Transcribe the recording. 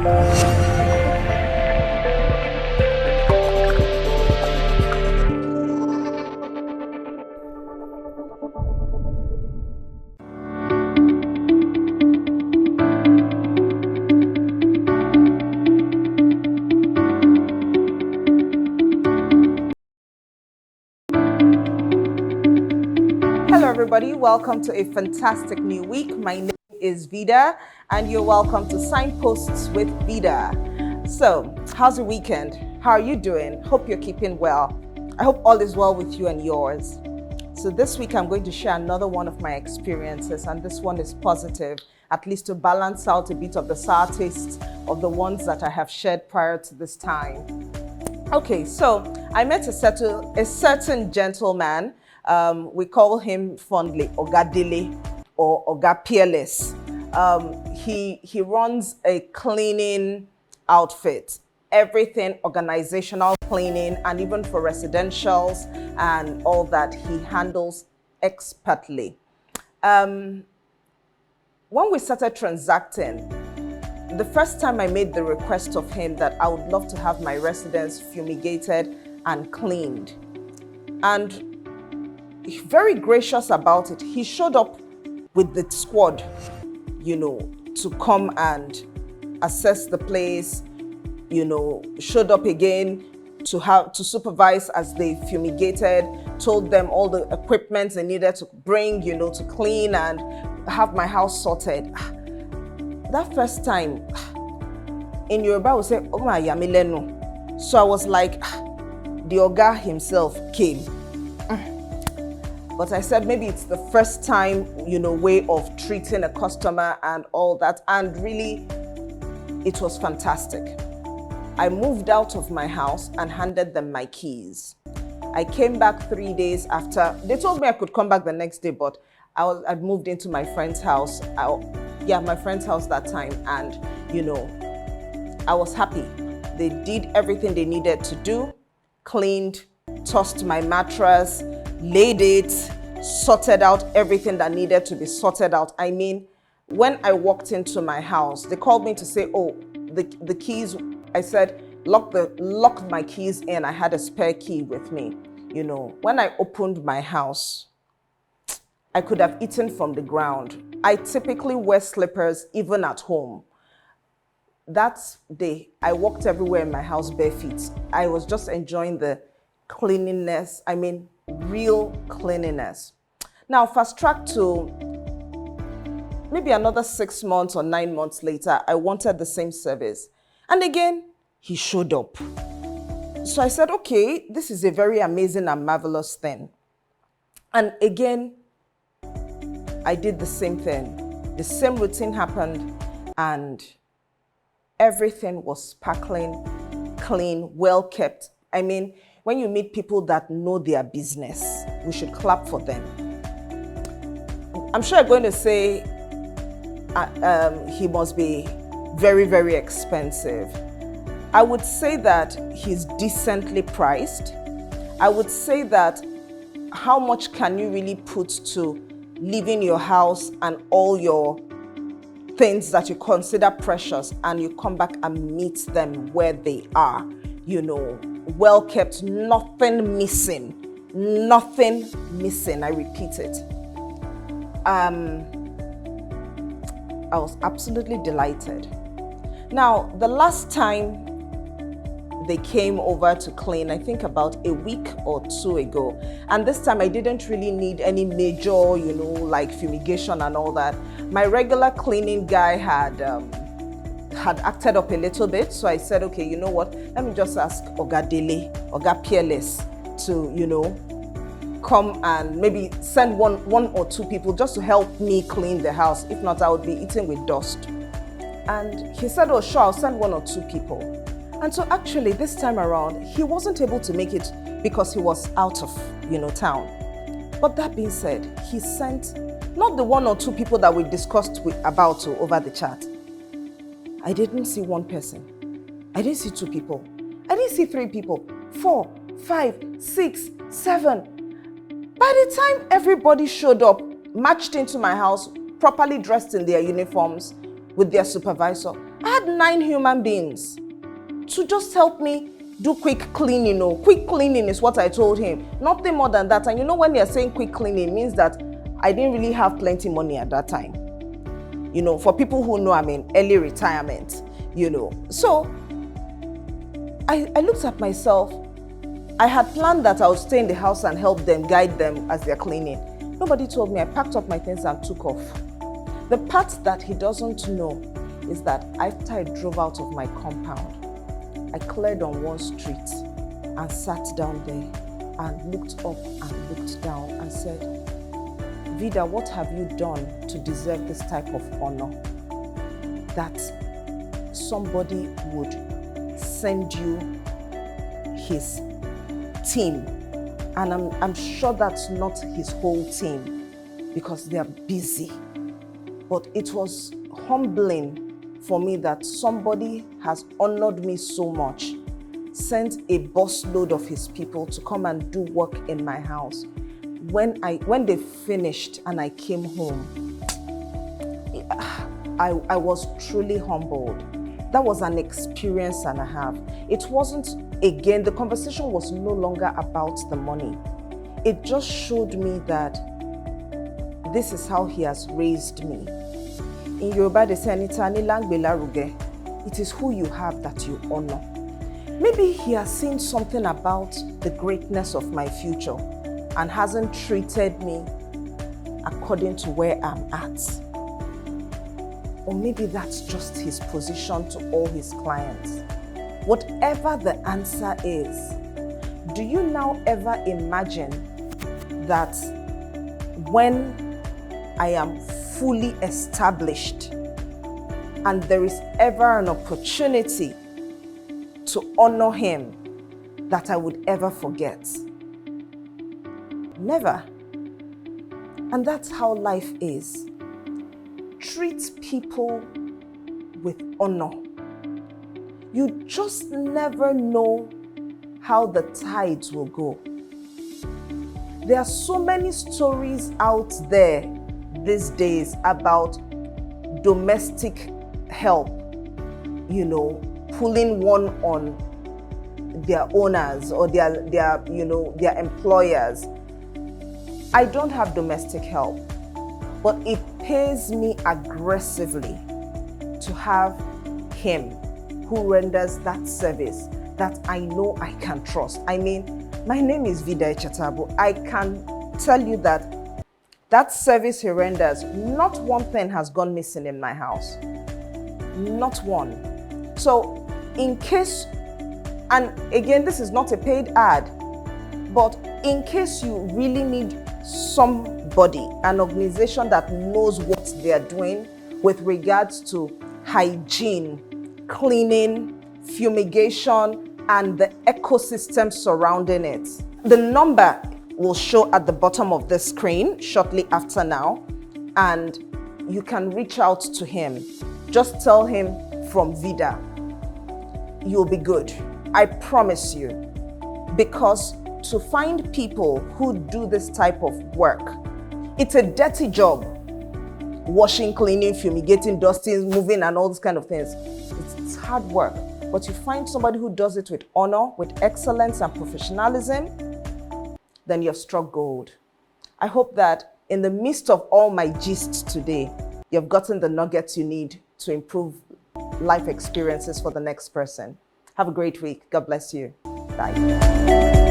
Hello everybody, welcome to a fantastic new week. My name is Vida and you're welcome to Signposts with Vida. So, how's your weekend? How are you doing? Hope you're keeping well. I hope all is well with you and yours. So this week I'm going to share another one of my experiences, and this one is positive, at least to balance out a bit of the sour taste of the ones that I have shared prior to this time. Okay, so I met a certain gentleman. We call him fondly Oga Dele or Oga Peerless. He runs a cleaning outfit, everything organizational cleaning, and even for residentials and all that he handles expertly. When we started transacting, the first time I made the request of him that I would love to have my residence fumigated and cleaned, and very gracious about it, he showed up with the squad, to come and assess the place, showed up again to supervise as they fumigated, told them all the equipment they needed to bring, to clean and have my house sorted. That first time, in Yoruba, we say, "Oh my yamileno." So I was like, the Oga himself came. But I said, maybe it's the first time, way of treating a customer and all that. And really, it was fantastic. I moved out of my house and handed them my keys. I came back 3 days after. They told me I could come back the next day, but I'd moved into my friend's house. My friend's house that time. And, I was happy. They did everything they needed to do, cleaned, tossed my mattress, laid it, sorted out everything that needed to be sorted out. I mean, when I walked into my house, they called me to say, oh, the keys. I said, lock my keys in. I had a spare key with me. When I opened my house, I could have eaten from the ground. I typically wear slippers even at home. That day, I walked everywhere in my house bare feet. I was just enjoying the cleanliness. I mean, real cleanliness. Now, fast track to maybe another 6 months or 9 months later, I wanted the same service. And again, he showed up. So I said, okay, this is a very amazing and marvelous thing. And again, I did the same thing. The same routine happened and everything was sparkling, clean, well kept. I mean, when you meet people that know their business, we should clap for them. I'm sure you're going to say he must be very, very expensive. I would say that he's decently priced. I would say that how much can you really put to leaving your house and all your things that you consider precious and you come back and meet them where they are, well kept, nothing missing, I repeat it. I was absolutely delighted. Now, the last time they came over to clean, I think about a week or two ago, and this time I didn't really need any major, like fumigation and all that. My regular cleaning guy had acted up a little bit, so I said, okay, you know what, let me just ask Oga Dele, Oga Peerless to, come and maybe send one or two people just to help me clean the house. If not, I would be eating with dust. And he said, oh sure, I'll send 1 or 2 people. And so actually this time around, he wasn't able to make it because he was out of, town. But that being said, he sent not the 1 or 2 people that we discussed about over the chat. I didn't see 1 person. I didn't see 2 people. I didn't see 3 people, 4, 5, 6, 7. By the time everybody showed up, marched into my house, properly dressed in their uniforms with their supervisor, I had 9 human beings to just help me do quick cleaning. Quick cleaning is what I told him. Nothing more than that. And when you're saying quick cleaning, it means that I didn't really have plenty money at that time. For people who know I'm in early retirement, So I looked at myself. I had planned that I would stay in the house and help them, guide them as they're cleaning. Nobody told me. I packed up my things and took off. The part that he doesn't know is that after I drove out of my compound, I cleared on one street and sat down there and looked up and looked down and said, Vida, what have you done to deserve this type of honor? That somebody would send you his team. And I'm sure that's not his whole team because they are busy. But it was humbling for me that somebody has honored me so much, sent a busload of his people to come and do work in my house. When they finished and I came home, I was truly humbled. That was an experience and a half. It wasn't, again, the conversation was no longer about the money. It just showed me that this is how he has raised me. In Yoruba, they say, it is who you have that you honor. Maybe he has seen something about the greatness of my future and hasn't treated me according to where I'm at. Or maybe that's just his position to all his clients. Whatever the answer is, do you now ever imagine that when I am fully established and there is ever an opportunity to honor him, that I would ever forget? Never. And that's how life is. Treat people with honor. You just never know how the tides will go. There are so many stories out there these days about domestic help, pulling one on their owners or their employers. I don't have domestic help, but it pays me aggressively to have him who renders that service that I know I can trust. I mean, my name is Vida Echetabu. I can tell you that service he renders, not one thing has gone missing in my house. Not one. So in case, and again, this is not a paid ad, but in case you really need somebody, an organization that knows what they are doing with regards to hygiene, cleaning, fumigation, and the ecosystem surrounding it. The number will show at the bottom of the screen shortly after now, and you can reach out to him. Just tell him from Vida. You'll be good. I promise you. Because to find people who do this type of work, it's a dirty job. Washing, cleaning, fumigating, dusting, moving, and all these kind of things. It's hard work. But you find somebody who does it with honor, with excellence and professionalism, then you've struck gold. I hope that in the midst of all my gists today, you've gotten the nuggets you need to improve life experiences for the next person. Have a great week. God bless you. Bye.